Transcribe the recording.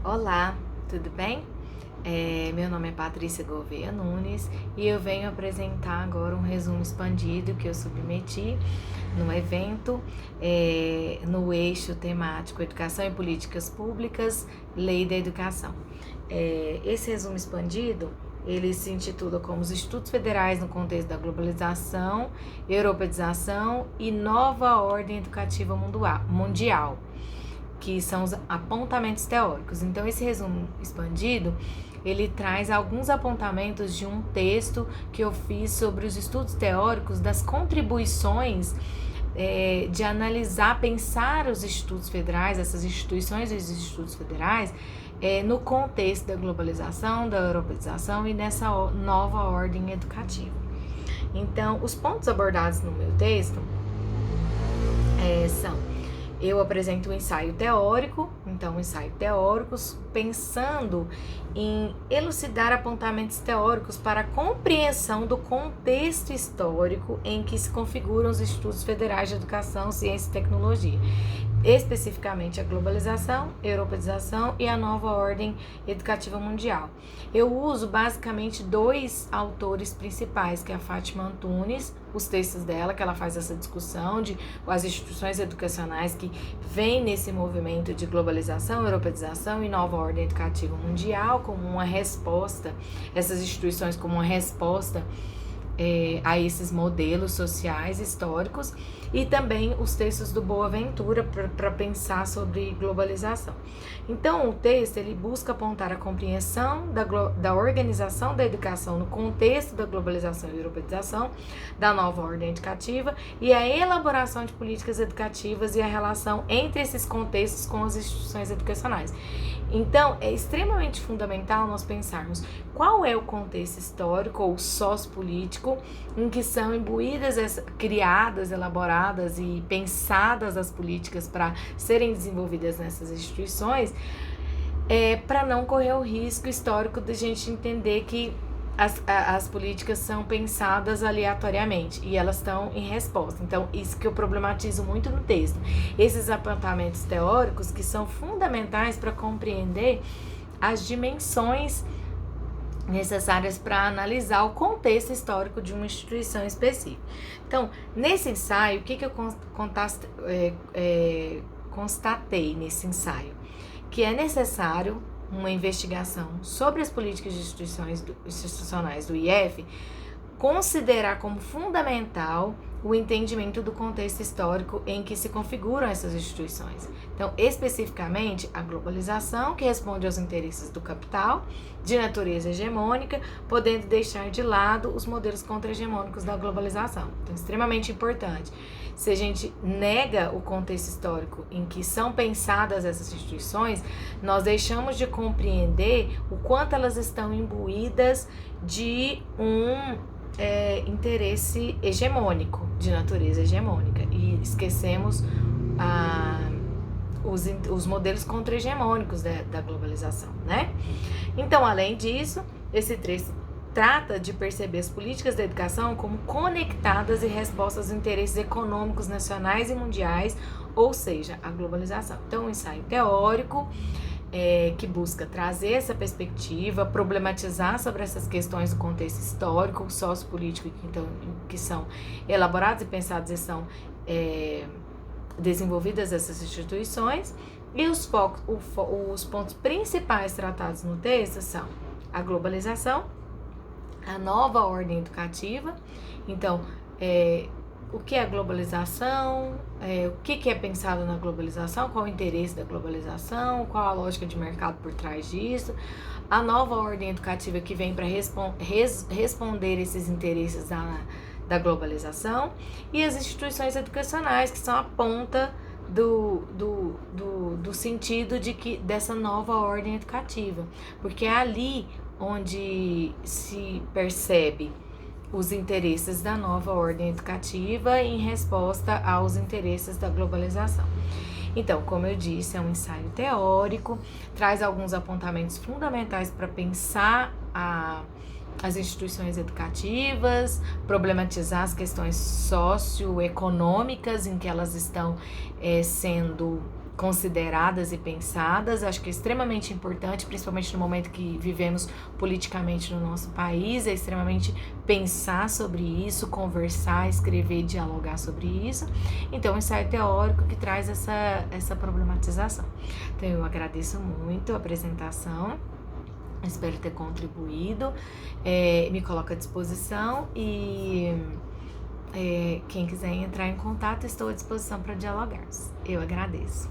Olá, tudo bem? Meu nome é Patrícia Gouveia Nunes e eu venho apresentar agora um resumo expandido que eu submeti no evento no eixo temático Educação e Políticas Públicas, Lei da Educação. Esse resumo expandido ele se intitula como os Estudos Federais no Contexto da Globalização, Europeização e Nova Ordem Educativa Mundial, que são os apontamentos teóricos. Então, esse resumo expandido, ele traz alguns apontamentos de um texto que eu fiz sobre os estudos teóricos das contribuições de analisar, pensar os estudos federais, essas instituições dos estudos federais, no contexto da globalização, da europeização e nessa nova ordem educativa. Então, os pontos abordados no meu texto são: eu apresento um ensaio teórico, então um ensaio teórico pensando em elucidar apontamentos teóricos para a compreensão do contexto histórico em que se configuram os estudos federais de educação, ciência e tecnologia, especificamente a globalização, europeização e a nova ordem educativa mundial. Eu uso basicamente dois autores principais, que é a Fátima Antunes, os textos dela, que ela faz essa discussão de as instituições educacionais que vêm nesse movimento de globalização, europeização e nova ordem educativa mundial como uma resposta, essas instituições como uma resposta a esses modelos sociais históricos, e também os textos do Boaventura para pensar sobre globalização. Então, o texto ele busca apontar a compreensão da organização da educação no contexto da globalização e europeização, da nova ordem educativa, e a elaboração de políticas educativas e a relação entre esses contextos com as instituições educacionais. Então, é extremamente fundamental nós pensarmos qual é o contexto histórico ou sociopolítico em que são imbuídas, criadas, elaboradas e pensadas as políticas para serem desenvolvidas nessas instituições, para não correr o risco histórico de a gente entender que as políticas são pensadas aleatoriamente e elas estão em resposta. Então, isso que eu problematizo muito no texto. Esses apontamentos teóricos que são fundamentais para compreender as dimensões necessárias para analisar o contexto histórico de uma instituição específica. Então, nesse ensaio, o que eu constatei nesse ensaio? Que é necessário uma investigação sobre as políticas institucionais do IF, considerar como fundamental o entendimento do contexto histórico em que se configuram essas instituições. Então, especificamente, a globalização, que responde aos interesses do capital, de natureza hegemônica, podendo deixar de lado os modelos contra-hegemônicos da globalização. Então, extremamente importante. Se a gente nega o contexto histórico em que são pensadas essas instituições, nós deixamos de compreender o quanto elas estão imbuídas de um interesse hegemônico, de natureza hegemônica, e esquecemos os modelos contra-hegemônicos da globalização, né? Então, além disso, esse trecho trata de perceber as políticas da educação como conectadas e respostas aos interesses econômicos nacionais e mundiais, ou seja, a globalização. Então, um ensaio teórico que busca trazer essa perspectiva, problematizar sobre essas questões do contexto histórico, sociopolítico, que são elaborados e pensados e são desenvolvidas essas instituições. E os pontos principais tratados no texto são a globalização, a nova ordem educativa. Então, o que é a globalização, o que é pensado na globalização, qual o interesse da globalização, qual a lógica de mercado por trás disso, a nova ordem educativa que vem para responder esses interesses da globalização, e as instituições educacionais, que são a ponta do sentido dessa nova ordem educativa, porque é ali onde se percebe os interesses da nova ordem educativa em resposta aos interesses da globalização. Então, como eu disse, é um ensaio teórico, traz alguns apontamentos fundamentais para pensar as instituições educativas, problematizar as questões socioeconômicas em que elas estão sendo consideradas e pensadas. Acho que é extremamente importante, principalmente no momento que vivemos politicamente no nosso país, é extremamente pensar sobre isso, conversar, escrever, dialogar sobre isso. Então, o ensaio teórico que traz essa problematização. Então, eu agradeço muito a apresentação, espero ter contribuído, me coloco à disposição e quem quiser entrar em contato, estou à disposição para dialogar. Eu agradeço.